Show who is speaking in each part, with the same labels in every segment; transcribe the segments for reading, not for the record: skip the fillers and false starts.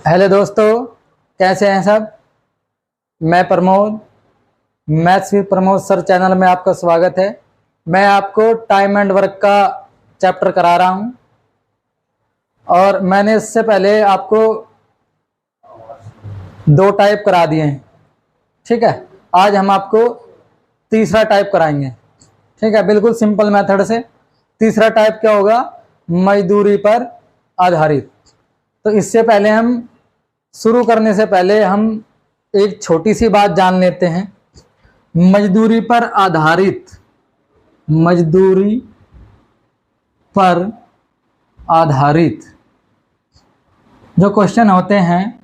Speaker 1: Hello दोस्तों, कैसे हैं सब। मैं Pramod, maths with Pramod sir channel में आपका स्वागत है। मैं आपको टाइम एंड वर्क का चैप्टर करा रहा हूं और मैंने इससे पहले आपको 2 टाइप करा दिए हैं। ठीक है, आज हम आपको तीसरा टाइप कराएंगे। ठीक है, बिल्कुल सिंपल मेथड से। तीसरा टाइप क्या होगा? मजदूरी पर आधारित। तो इससे पहले हम शुरू करने से पहले हम एक छोटी सी बात जान लेते हैं। मजदूरी पर आधारित, मजदूरी पर आधारित जो क्वेश्चन होते हैं,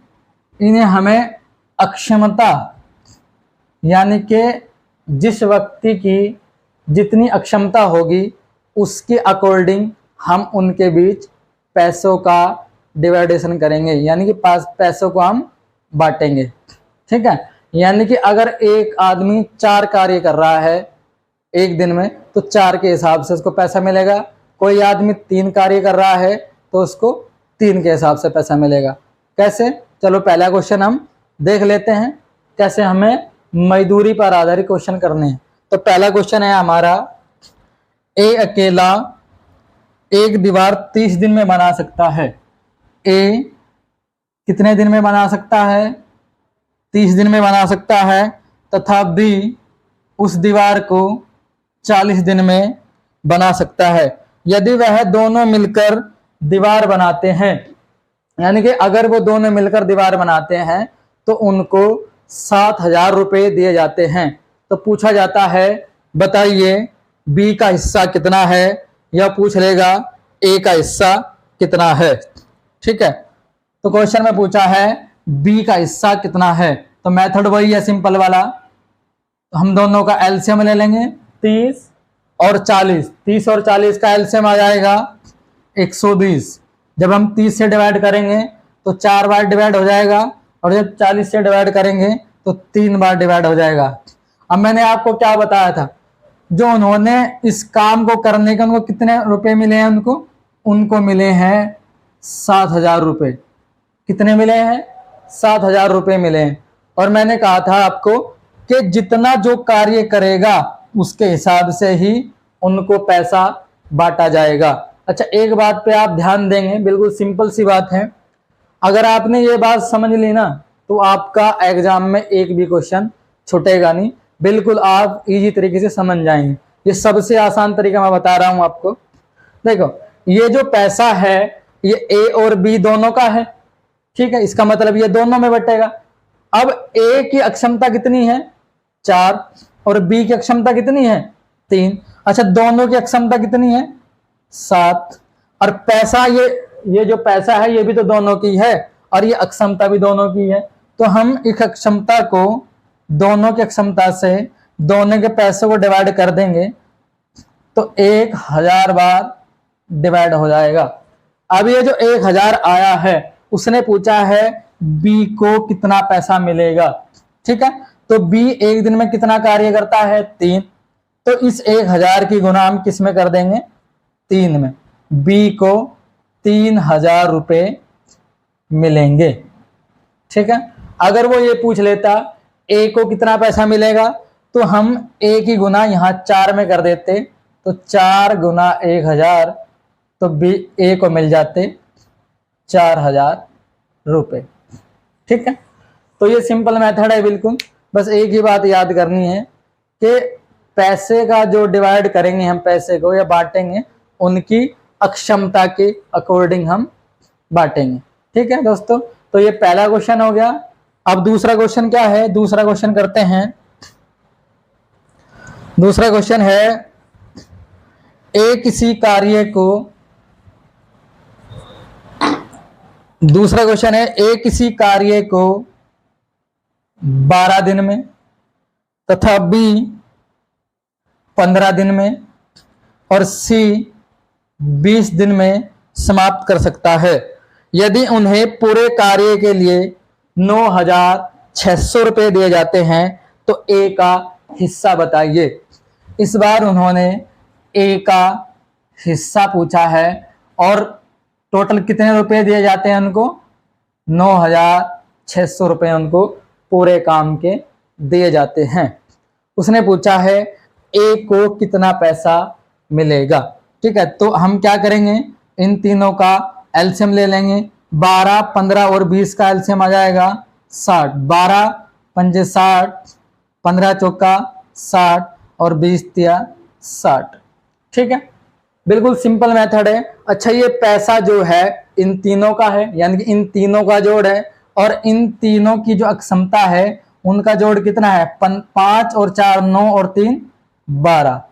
Speaker 1: इन्हें हमें अक्षमता, यानी कि जिस व्यक्ति की जितनी अक्षमता होगी उसके अकॉर्डिंग हम उनके बीच पैसों का डिवाइडेशन करेंगे, यानी कि पैसों को हम बांटेंगे। ठीक है, यानी कि अगर एक आदमी 4 कार्य कर रहा है एक दिन में तो 4 के हिसाब से उसको पैसा मिलेगा। कोई आदमी 3 कार्य कर रहा है तो उसको 3 के हिसाब से पैसा मिलेगा। कैसे? चलो पहला क्वेश्चन हम देख लेते हैं कैसे हमें मजदूरी पर आधारित क्वेश्चन करने हैं। तो पहला क्वेश्चन है हमारा, ए अकेला एक दीवार 30 दिन में बना सकता है। ए कितने दिन में बना सकता है? 30 दिन में बना सकता है, तथा बी उस दीवार को 40 दिन में बना सकता है। यदि वह दोनों मिलकर दीवार बनाते हैं, यानी कि अगर वो दोनों मिलकर दीवार बनाते हैं तो उनको 7,000 रुपये दिए जाते हैं। तो पूछा जाता है, बताइए बी का हिस्सा कितना है, या पूछ लेगा ए का हिस्सा कितना है। ठीक है, तो क्वेश्चन में पूछा है बी का हिस्सा कितना है, तो मेथड वही है सिंपल वाला। तो हम दोनों का एलसीएम ले लेंगे, 30 और 40। 30 और 40 का एलसीएम आ जाएगा 120। जब हम 30 से डिवाइड करेंगे तो 4 बार डिवाइड हो जाएगा, और जब 40 से डिवाइड करेंगे तो 3 बार डिवाइड हो जाएगा। अब मैंने आपको क्या बताया था, जो उन्होंने इस काम को करने के उनको कितने रुपए मिले हैं, उनको मिले हैं 7,000 रुपये। कितने मिले हैं? 7,000 रुपये मिले हैं। और मैंने कहा था आपको कि जितना जो कार्य करेगा उसके हिसाब से ही उनको पैसा बांटा जाएगा। अच्छा, एक बात पे आप ध्यान देंगे, बिल्कुल सिंपल सी बात है। अगर आपने ये बात समझ ली ना तो आपका एग्जाम में एक भी क्वेश्चन छूटेगा नहीं, बिल्कुल आप इजी तरीके से समझ जाएंगे। ये सबसे आसान तरीका मैं बता रहा हूं आपको। देखो, ये जो पैसा है ये ए और बी दोनों का है। ठीक है, इसका मतलब ये दोनों में बटेगा। अब ए की अक्षमता कितनी है? 4, और बी की अक्षमता कितनी है? 3। अच्छा, दोनों की अक्षमता कितनी है? 7। और पैसा, ये जो पैसा है ये भी तो दोनों की है, और ये अक्षमता भी दोनों की है। तो हम इस अक्षमता को दोनों की अक्षमता से दोनों के पैसों को डिवाइड कर देंगे तो 1000 बार डिवाइड हो जाएगा। अब ये जो 1000 आया है उसने पूछा है बी को कितना पैसा मिलेगा। ठीक है, तो बी एक दिन में कितना कार्य करता है? 3। तो इस 1000 की गुना हम किस में कर देंगे? 3 में। बी को 3,000 रुपये मिलेंगे। ठीक है, अगर वो ये पूछ लेता ए को कितना पैसा मिलेगा, तो हम ए की गुना यहां 4 में कर देते, तो 4 गुना 1000, तो बी ए को मिल जाते 4,000 रुपये। ठीक है, तो ये सिंपल मेथड है बिल्कुल। बस एक ही बात याद करनी है कि पैसे का जो डिवाइड करेंगे हम पैसे को या बांटेंगे, उनकी अक्षमता के अकॉर्डिंग हम बांटेंगे। ठीक है दोस्तों, तो ये पहला क्वेश्चन हो गया। अब दूसरा क्वेश्चन क्या है? दूसरा क्वेश्चन करते हैं। दूसरा क्वेश्चन है, ए किसी कार्य को, दूसरा क्वेश्चन है, ए किसी कार्य को 12 दिन में तथा बी 15 दिन में और सी 20 दिन में समाप्त कर सकता है। यदि उन्हें पूरे कार्य के लिए 9,600 रुपये दिए जाते हैं तो ए का हिस्सा बताइए। इस बार उन्होंने ए का हिस्सा पूछा है और टोटल कितने रुपए दिए जाते हैं उनको? 9,600 रुपये उनको पूरे काम के दिए जाते हैं। उसने पूछा है ए को कितना पैसा मिलेगा। ठीक है, तो हम क्या करेंगे, इन तीनों का एलसीएम ले लेंगे। 12, 15 और 20 का एलसीएम आ जाएगा 60। 12 पंजे 60, 15 चौका 60 और 20 तिया 60। ठीक है, बिल्कुल सिंपल मेथड है। अच्छा, ये पैसा जो है इन तीनों का है, यानी कि इन तीनों का जोड़ है, और इन तीनों की जो अक्षमता है उनका जोड़ कितना है, 5 और 4 9 और 3 12।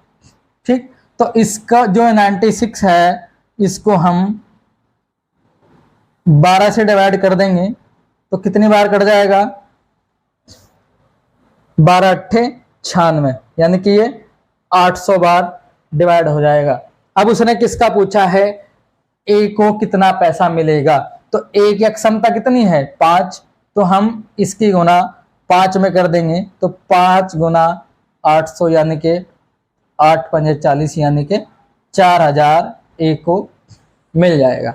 Speaker 1: ठीक, तो इसका जो 96 है इसको हम 12 से डिवाइड कर देंगे तो कितनी बार कट जाएगा, 12 अट्ठे 96, यानी कि ये 800 बार डिवाइड हो जाएगा। अब उसने किसका पूछा है, ए को कितना पैसा मिलेगा। तो ए की अक्षमता कितनी है 5, तो हम इसकी गुना 5 में कर देंगे तो 5 गुना 800 यानी कि 8 पंजे 40 यानी कि 4000 ए को मिल जाएगा।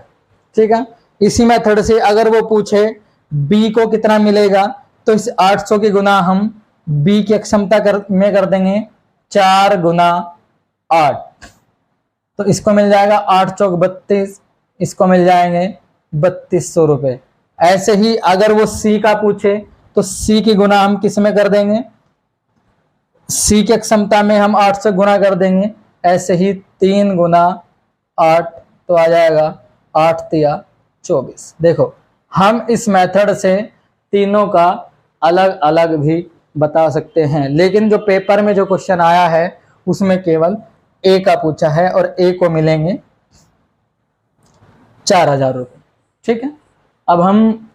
Speaker 1: ठीक है, इसी मेथड से अगर वो पूछे बी को कितना मिलेगा तो इस 800 की गुना हम बी की अक्षमता में कर देंगे 4 गुना 8, तो इसको मिल जाएगा 8 चौक 32, इसको मिल जाएंगे 3200 रुपये। ऐसे ही अगर वो सी का पूछे तो सी की गुना हम किस में कर देंगे, सी की अक्षमता में हम 8 से गुना कर देंगे। ऐसे ही 3 गुना 8 तो आ जाएगा 8 तिया 24। देखो, हम इस मेथड से तीनों का अलग अलग भी बता सकते हैं, लेकिन जो पेपर में जो क्वेश्चन आया है उसमें केवल ए का पूछा है और ए को मिलेंगे 4000 रुपये। ठीक है, अब हम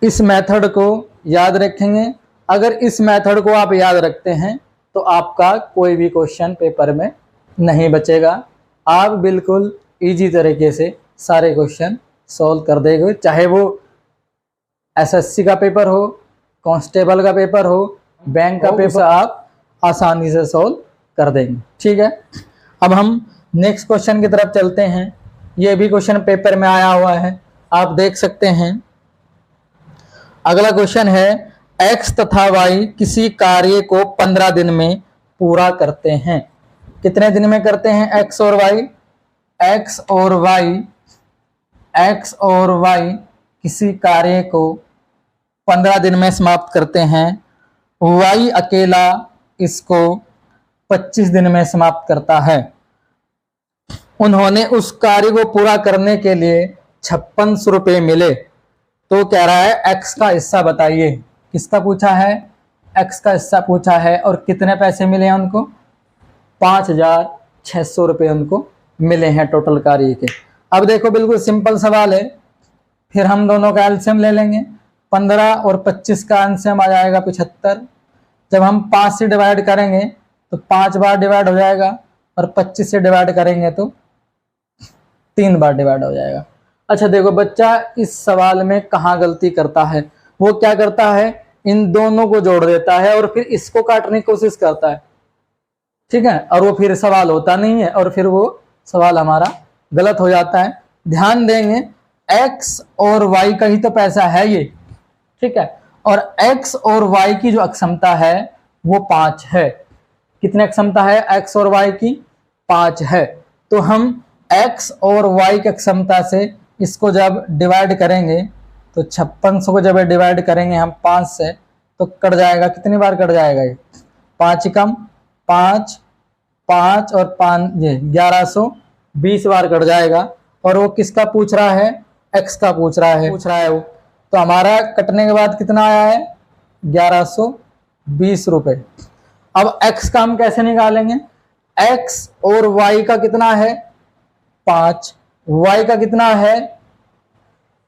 Speaker 1: इस मेथड को याद रखेंगे। अगर इस मेथड को आप याद रखते हैं तो आपका कोई भी क्वेश्चन पेपर में नहीं बचेगा। आप बिल्कुल इजी तरीके से सारे क्वेश्चन सॉल्व कर देंगे, चाहे वो एसएससी का पेपर हो, कांस्टेबल का पेपर हो, बैंक का पेपर, आप आसानी से सॉल्व कर देंगे। ठीक है, अब हम नेक्स्ट क्वेश्चन की तरफ चलते हैं। ये भी क्वेश्चन पेपर में आया हुआ है, आप देख सकते हैं। अगला क्वेश्चन है, एक्स तथा वाई किसी कार्य को 15 दिन में पूरा करते हैं। कितने दिन में करते हैं एक्स और वाई, एक्स और वाई किसी कार्य को 15 दिन में समाप्त करते हैं। वाई अकेला इसको 25 दिन में समाप्त करता है। उन्होंने उस कार्य को पूरा करने के लिए 5600 रुपये मिले। तो कह रहा है एक्स का हिस्सा बताइए। किसका पूछा है, एक्स का हिस्सा पूछा है, और कितने पैसे मिले हैं उनको, 5600 रुपये उनको मिले हैं टोटल कार्य के। अब देखो, बिल्कुल सिंपल सवाल है, फिर हम दोनों का एलसीएम ले लेंगे। 15 और 25 का एलसीएम आ जाएगा 75। जब हम 5 से डिवाइड करेंगे तो 5 बार डिवाइड हो जाएगा, और 25 से डिवाइड करेंगे तो 3 बार डिवाइड हो जाएगा। अच्छा देखो, बच्चा इस सवाल में कहाँ गलती करता है, वो क्या करता है, इन दोनों को जोड़ देता है और फिर इसको काटने की कोशिश करता है। ठीक है, और वो फिर सवाल होता नहीं है और फिर वो सवाल हमारा गलत हो जाता है। ध्यान देंगे, एक्स और वाई का ही तो पैसा है ये। ठीक है, और एक्स और वाई की जो अक्षमता है वो 5 है। कितनी अक्षमता है एक्स और वाई की, 5 है। तो हम एक्स और वाई की अक्षमता से इसको जब डिवाइड करेंगे तो 5600 को जब डिवाइड करेंगे हम 5 से तो कट जाएगा, कितनी बार कट जाएगा ये, 5 कम 5, 5 और 5 ये 1120 बार कट जाएगा। और वो किसका पूछ रहा है, एक्स का पूछ रहा है वो। तो हमारा कटने के बाद कितना आया है, 1120 रुपये। अब एक्स का हम कैसे निकालेंगे, एक्स और वाई का कितना है 5, वाई का कितना है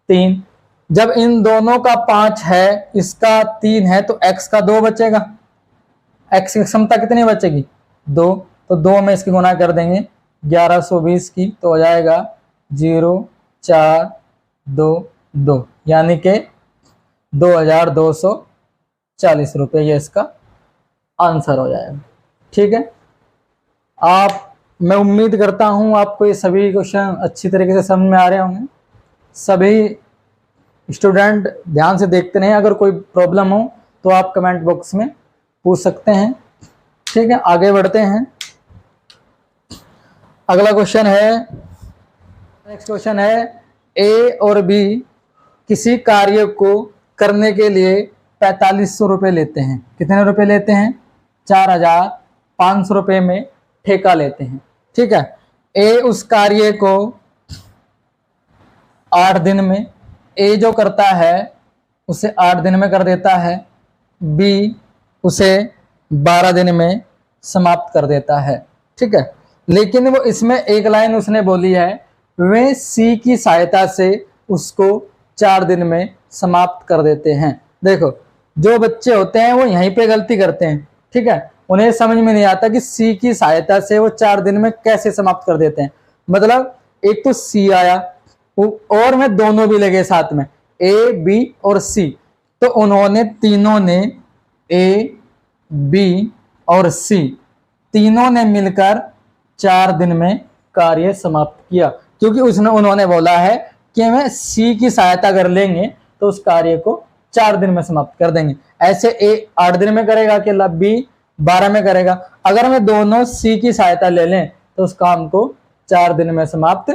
Speaker 1: 3। जब इन दोनों का 5 है, इसका 3 है, तो एक्स का 2 बचेगा। एक्स की क्षमता कितनी बचेगी 2, तो 2 में इसकी गुना कर देंगे 1120 की, तो हो जाएगा 0422, यानी कि 2240 रुपये, ये इसका आंसर हो जाएगा। ठीक है, मैं उम्मीद करता हूं आपको ये सभी क्वेश्चन अच्छी तरीके से समझ में आ रहे होंगे। सभी स्टूडेंट ध्यान से देखते रहें, अगर कोई प्रॉब्लम हो तो आप कमेंट बॉक्स में पूछ सकते हैं। ठीक है, आगे बढ़ते हैं। अगला क्वेश्चन है, नेक्स्ट क्वेश्चन है, ए और बी किसी कार्य को करने के लिए 4500 रुपये लेते हैं। कितने रुपए लेते हैं? 4500 रुपये में ठेका लेते हैं। ठीक है, ए उस कार्य को 8 दिन में, ए जो करता है उसे 8 दिन में कर देता है, बी उसे 12 दिन में समाप्त कर देता है। ठीक है, लेकिन वो इसमें एक लाइन उसने बोली है, वे सी की सहायता से उसको 4 दिन में समाप्त कर देते हैं। देखो, जो बच्चे होते हैं वो यहीं पे गलती करते हैं। ठीक है, उन्हें समझ में नहीं आता कि सी की सहायता से वो 4 दिन में कैसे समाप्त कर देते हैं। मतलब एक तो सी आया और में दोनों भी लगे साथ में, ए बी और सी, तो उन्होंने तीनों ने, ए बी और सी तीनों ने मिलकर 4 दिन में कार्य समाप्त किया, क्योंकि उन्होंने बोला है कि हमें सी की सहायता कर लेंगे तो उस कार्य को 4 दिन में समाप्त कर देंगे। ऐसे ए 8 दिन में करेगा कि बी 12 में करेगा। अगर हमें दोनों सी की सहायता ले लें तो उस काम को 4 दिन में समाप्त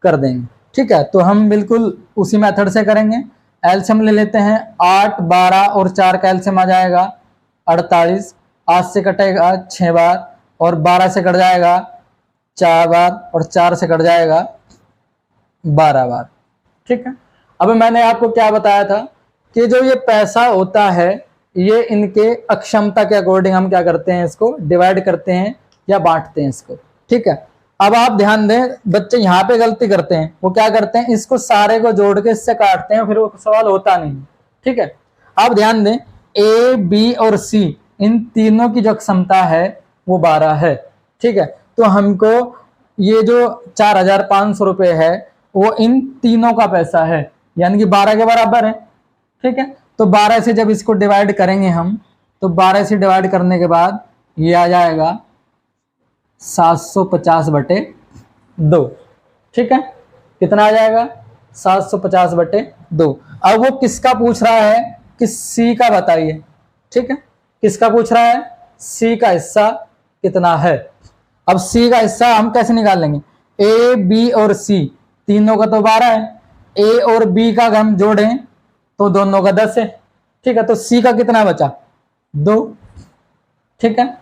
Speaker 1: कर देंगे। ठीक है, तो हम बिल्कुल उसी मेथड से करेंगे। एलसीएम ले लेते हैं, 8, 12 और 4 का एलसीएम आ जाएगा 48। 8 से कटेगा 6 बार और 12 से कट जाएगा 4 बार और 4 से कट जाएगा 12 बार। ठीक है, अब मैंने आपको क्या बताया था कि जो ये पैसा होता है ये इनके अक्षमता के अकॉर्डिंग हम क्या करते हैं, इसको डिवाइड करते हैं या बांटते हैं इसको। ठीक है, अब आप ध्यान दें, बच्चे यहाँ पे गलती करते हैं। वो क्या करते हैं, इसको सारे को जोड़ के इससे काटते हैं, फिर वो सवाल होता नहीं। ठीक है, आप ध्यान दें, ए बी और सी इन तीनों की जो क्षमता है वो 12 है। ठीक है, तो हमको ये जो 4500 रुपये है वो इन तीनों का पैसा है, यानी कि 12 के बराबर है। ठीक है, तो 12 से जब इसको डिवाइड करेंगे हम, तो 12 से डिवाइड करने के बाद ये आ जाएगा 750/2। ठीक है, कितना आ जाएगा? 750/2। अब वो किसका पूछ रहा है कि सी का बताइए। ठीक है, किसका पूछ रहा है? सी का हिस्सा कितना है। अब सी का हिस्सा हम कैसे निकाल लेंगे? ए बी और सी तीनों का तो 12 है, ए और बी का हम जोड़ें तो दोनों का 10 है। ठीक है, तो सी का कितना बचा? 2। ठीक है,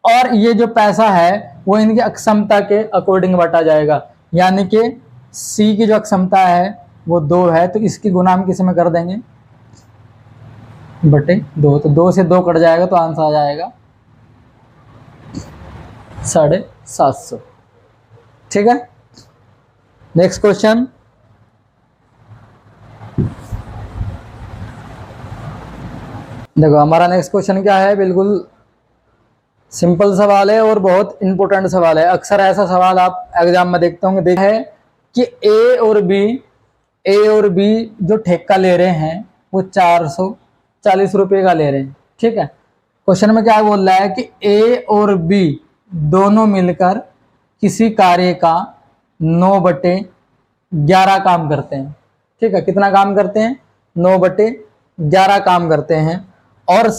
Speaker 1: और ये जो पैसा है वो इनकी अक्षमता के अकॉर्डिंग बांटा जाएगा, यानी कि सी की जो अक्षमता है वो 2 है, तो इसकी गुना हम किस में कर देंगे? बटे 2। तो 2 से 2 कट जाएगा तो आंसर आ जाएगा 750। ठीक है, नेक्स्ट क्वेश्चन। देखो हमारा नेक्स्ट क्वेश्चन क्या है, बिल्कुल सिंपल सवाल है और बहुत इंपॉर्टेंट सवाल है। अक्सर ऐसा सवाल आप एग्जाम में देखते होंगे, देखा है कि ए और बी जो ठेका ले रहे हैं वो 440 रुपये का ले रहे हैं। ठीक है, क्वेश्चन में क्या बोल रहा है कि ए और बी दोनों मिलकर किसी कार्य का 9/11 काम करते हैं। ठीक है, कितना काम करते हैं? 9/11 काम करते हैं, और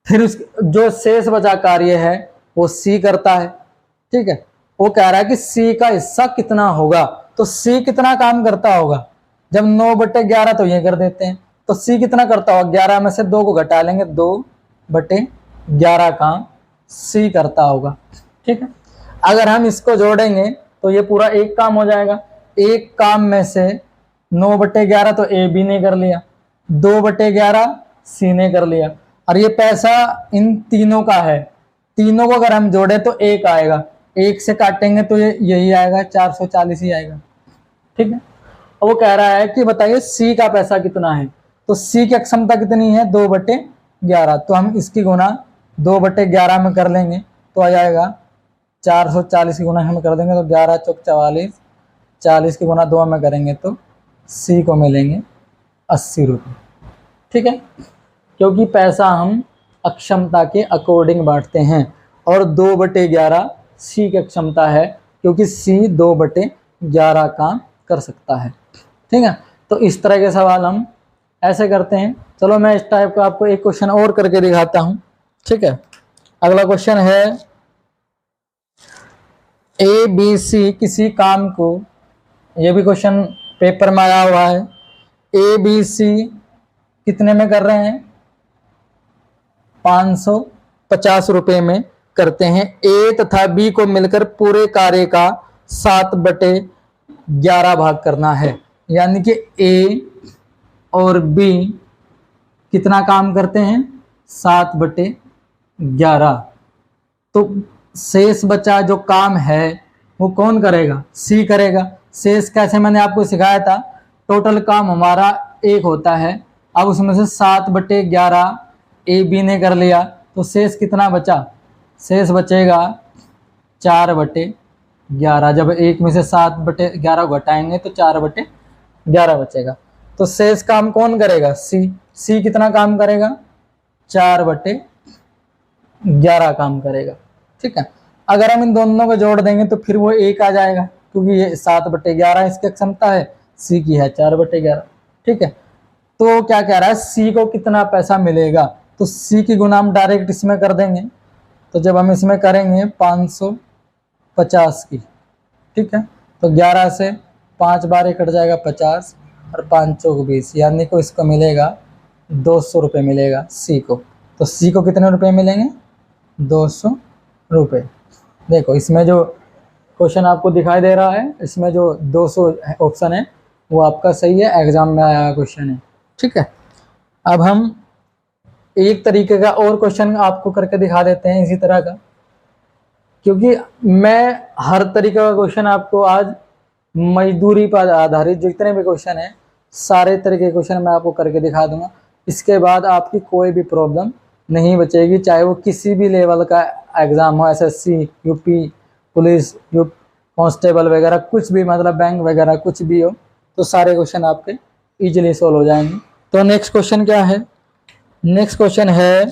Speaker 1: फिर उस जो शेष बचा कार्य है वो सी करता है। ठीक है, वो कह रहा है कि सी का हिस्सा कितना होगा। तो सी कितना काम करता होगा? जब 9/11 तो ये कर देते हैं, तो सी कितना करता होगा? 11 में से 2 को घटा लेंगे, 2/11 काम सी करता होगा। ठीक है, अगर हम इसको जोड़ेंगे तो ये पूरा एक काम हो जाएगा। एक काम में से 9/11 तो ए बी ने कर लिया, 2/11 सी ने कर लिया, और ये पैसा इन तीनों का है। तीनों को अगर हम जोड़े तो 1 आएगा, 1 से काटेंगे तो ये यही आएगा, 440 ही आएगा। ठीक है, वो कह रहा है कि बताइए सी का पैसा कितना है। तो सी की क्षमता कितनी है? 2/11। तो हम इसकी गुना 2/11 में कर लेंगे तो आ जाएगा 440 की गुना हम कर देंगे तो 11 चौक 44, 40 की गुना 2 में करेंगे तो सी को मिलेंगे 80 रुपये। ठीक है, क्योंकि पैसा हम अक्षमता के अकॉर्डिंग बांटते हैं, और 2/11 सी की क्षमता है, क्योंकि सी 2/11 काम कर सकता है। ठीक है, तो इस तरह के सवाल हम ऐसे करते हैं। चलो मैं इस टाइप का आपको एक क्वेश्चन और करके दिखाता हूँ। ठीक है, अगला क्वेश्चन है ए बी सी किसी काम को, ये भी क्वेश्चन पेपर में आया हुआ है। ए बी सी कितने में कर रहे हैं, 550 रुपए में करते हैं। ए तथा बी को मिलकर पूरे कार्य का 7/11 भाग करना है। यानी कि ए और बी कितना काम करते हैं, 7/11। तो शेष बचा जो काम है वो कौन करेगा, सी करेगा। शेष कैसे, मैंने आपको सिखाया था, टोटल काम हमारा 1 होता है। अब उसमें से 7/11 ए बी ने कर लिया, तो शेष कितना बचा, शेष बचेगा 4/11। जब 1 में से 7/11 घटाएंगे तो 4/11 बचेगा। तो शेष काम कौन करेगा, सी कितना काम करेगा, 4/11 काम करेगा। ठीक है, अगर हम इन दोनों को जोड़ देंगे तो फिर वो 1 आ जाएगा, क्योंकि ये 7/11 इसकी क्षमता है, सी की है 4/11। ठीक है, तो क्या कह रहा है, सी को कितना पैसा मिलेगा, तो सी की गुना हम डायरेक्ट इसमें कर देंगे। तो जब हम इसमें करेंगे 550 की, ठीक है, तो 11 से 5 बार कट जाएगा 50 और 5 चौक 20, यानी को इसको मिलेगा 200 रुपये मिलेगा सी को। तो सी को कितने रुपए मिलेंगे, 200 रुपये। देखो इसमें जो क्वेश्चन आपको दिखाई दे रहा है, इसमें जो 200 ऑप्शन है वो आपका सही है, एग्जाम में आया क्वेश्चन है। ठीक है, अब हम एक तरीके का और क्वेश्चन आपको करके दिखा देते हैं इसी तरह का, क्योंकि मैं हर तरीके का क्वेश्चन आपको आज मजदूरी पर आधारित जितने भी क्वेश्चन हैं सारे तरीके के क्वेश्चन मैं आपको करके दिखा दूंगा। इसके बाद आपकी कोई भी प्रॉब्लम नहीं बचेगी, चाहे वो किसी भी लेवल का एग्ज़ाम हो, एसएससी, यूपी पुलिस, कांस्टेबल वगैरह, कुछ भी, मतलब बैंक वगैरह कुछ भी हो, तो सारे क्वेश्चन आपके इजीली सॉल्व हो जाएंगे। तो नेक्स्ट क्वेश्चन क्या है, नेक्स्ट क्वेश्चन है,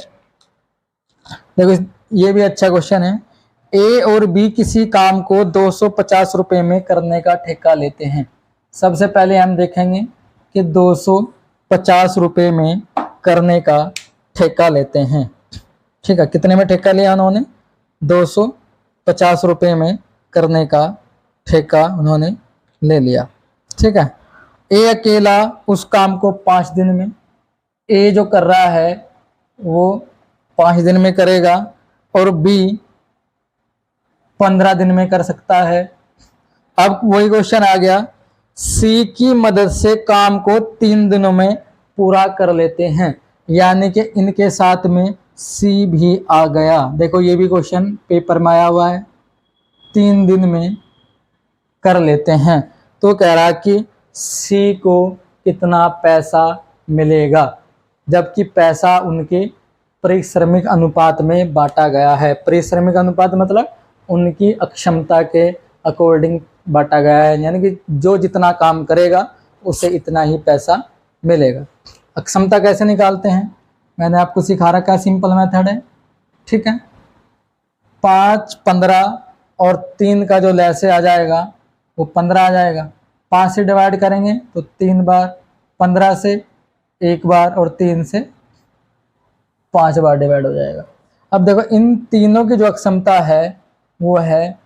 Speaker 1: देखो ये भी अच्छा क्वेश्चन है। ए और बी किसी काम को 250 रुपये में करने का ठेका लेते हैं। सबसे पहले हम देखेंगे कि 250 रुपये में करने का ठेका लेते हैं। ठीक है, कितने में ठेका लिया उन्होंने, 250 रुपये में करने का ठेका उन्होंने ले लिया। ठीक है, ए अकेला उस काम को 5 दिन में, ए जो कर रहा है वो 5 दिन में करेगा और बी 15 दिन में कर सकता है। अब वही क्वेश्चन आ गया, सी की मदद से काम को 3 दिनों में पूरा कर लेते हैं, यानी कि इनके साथ में सी भी आ गया। देखो ये भी क्वेश्चन पेपर में आया हुआ है, 3 दिन में कर लेते हैं। तो कह रहा कि सी को कितना पैसा मिलेगा, जबकि पैसा उनके परिश्रमिक अनुपात में बांटा गया है। परिश्रमिक अनुपात मतलब उनकी अक्षमता के अकॉर्डिंग बांटा गया है, यानी कि जो जितना काम करेगा उसे इतना ही पैसा मिलेगा। अक्षमता कैसे निकालते हैं, मैंने आपको सिखा रखा है, सिंपल मेथड है। ठीक है, 5, 15 और 3 का जो लैसे आ जाएगा वो 15 आ जाएगा। 5 से डिवाइड करेंगे तो 3 बार, 15 से 1 बार और 3 से 5 बार डिवाइड हो जाएगा। अब देखो इन तीनों की जो अक्षमता है वो है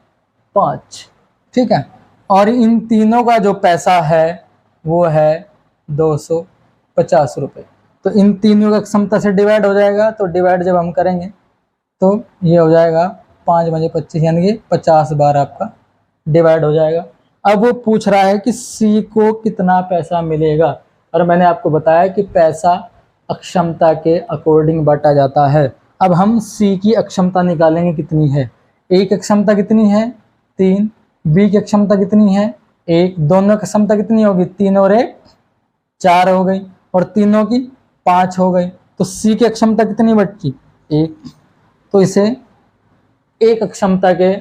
Speaker 1: 5। ठीक है, और इन तीनों का जो पैसा है वो है 250 रुपये। तो इन तीनों की क्षमता से डिवाइड हो जाएगा, तो डिवाइड जब हम करेंगे तो ये हो जाएगा 5 × 25, यानी कि 50 बार आपका डिवाइड हो जाएगा। अब वो पूछ रहा है कि सी को कितना पैसा मिलेगा, और मैंने आपको बताया कि पैसा अक्षमता के अकॉर्डिंग बांटा जाता है। अब हम सी की अक्षमता निकालेंगे कितनी है, ए की अक्षमता कितनी है 3, बी की अक्षमता कितनी है 1, दोनों की अक्षमता कितनी होगी 3 और 1 4 हो गई, और तीनों की 5 हो गई। तो सी की अक्षमता कितनी बची 1, तो इसे एक अक्षमता के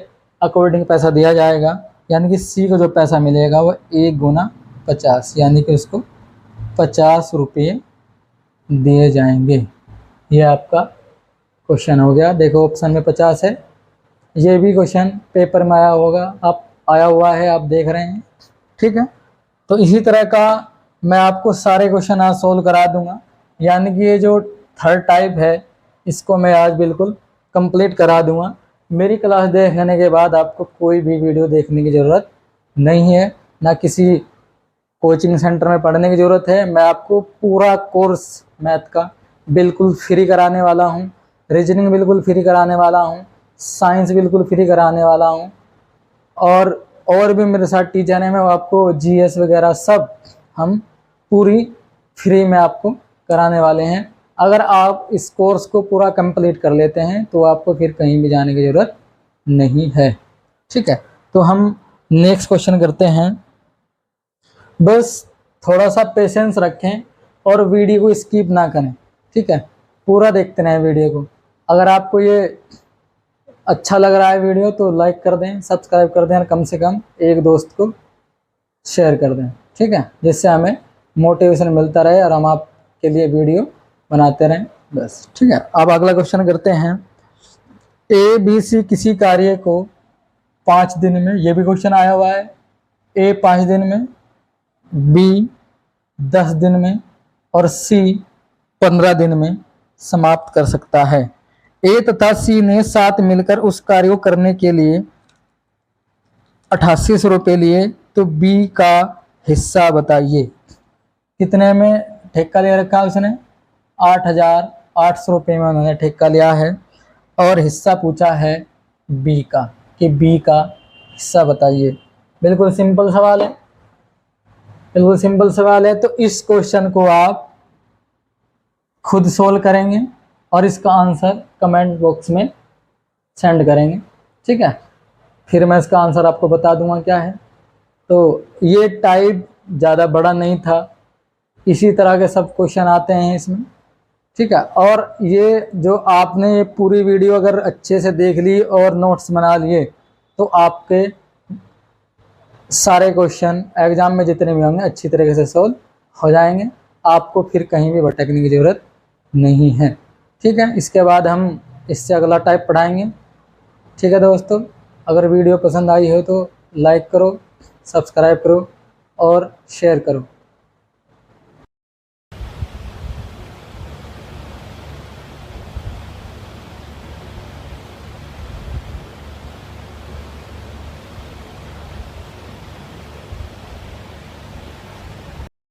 Speaker 1: अकॉर्डिंग पैसा दिया जाएगा, यानी कि सी को जो पैसा मिलेगा वो 1 × 50, यानी कि उसको 50 रुपये दिए जाएंगे। ये आपका क्वेश्चन हो गया। देखो ऑप्शन में 50 है, ये भी क्वेश्चन पेपर में आया हुआ है, आप देख रहे हैं। ठीक है, तो इसी तरह का मैं आपको सारे क्वेश्चन आज सोल्व करा दूंगा, यानी कि ये जो थर्ड टाइप है इसको मैं आज बिल्कुल कंप्लीट करा दूंगा। मेरी क्लास देखने के बाद आपको कोई भी वीडियो देखने की ज़रूरत नहीं है, ना किसी कोचिंग सेंटर में पढ़ने की ज़रूरत है। मैं आपको पूरा कोर्स मैथ का बिल्कुल फ्री कराने वाला हूँ, रीजनिंग बिल्कुल फ्री कराने वाला हूँ, साइंस बिल्कुल फ्री कराने वाला हूँ, और भी मेरे साथ टीचर हैं, मैं आपको जीएस वगैरह सब हम पूरी फ्री में आपको कराने वाले हैं। अगर आप इस कोर्स को पूरा कंप्लीट कर लेते हैं तो आपको फिर कहीं भी जाने की ज़रूरत नहीं है। ठीक है, तो हम नेक्स्ट क्वेश्चन करते हैं। बस थोड़ा सा पेशेंस रखें और वीडियो को स्किप ना करें। ठीक है, पूरा देखते रहें वीडियो को। अगर आपको ये अच्छा लग रहा है वीडियो तो लाइक कर दें, सब्सक्राइब कर दें और कम से कम एक दोस्त को शेयर कर दें। ठीक है, जिससे हमें मोटिवेशन मिलता रहे और हम आपके लिए वीडियो बनाते रहें बस। ठीक है, अब अगला क्वेश्चन करते हैं। ए बी सी किसी कार्य को 5 दिन में, ये भी क्वेश्चन आया हुआ है, ए 5 दिन में, बी 10 दिन में और सी 15 दिन में समाप्त कर सकता है। ए तथा सी ने साथ मिलकर उस कार्य को करने के लिए 8800 रुपये लिए, तो बी का हिस्सा बताइए। कितने में ठेका ले रखा है उसने? 8800 रुपये में उन्होंने ठेका लिया है और हिस्सा पूछा है बी का, कि बी का हिस्सा बताइए। बिल्कुल सिंपल सवाल है, बिल्कुल सिंपल सवाल है। तो इस क्वेश्चन को आप खुद सोल्व करेंगे और इसका आंसर कमेंट बॉक्स में सेंड करेंगे। ठीक है, फिर मैं इसका आंसर आपको बता दूंगा क्या है। तो ये टाइप ज़्यादा बड़ा नहीं था, इसी तरह के सब क्वेश्चन आते हैं इसमें। ठीक है, और ये जो आपने ये पूरी वीडियो अगर अच्छे से देख ली और नोट्स बना लिए तो आपके सारे क्वेश्चन एग्जाम में जितने भी होंगे अच्छी तरीके से सोल्व हो जाएंगे। आपको फिर कहीं भी भटकने की ज़रूरत नहीं है। ठीक है, इसके बाद हम इससे अगला टाइप पढ़ाएंगे। ठीक है दोस्तों, अगर वीडियो पसंद आई हो तो लाइक करो, सब्सक्राइब करो और शेयर करो।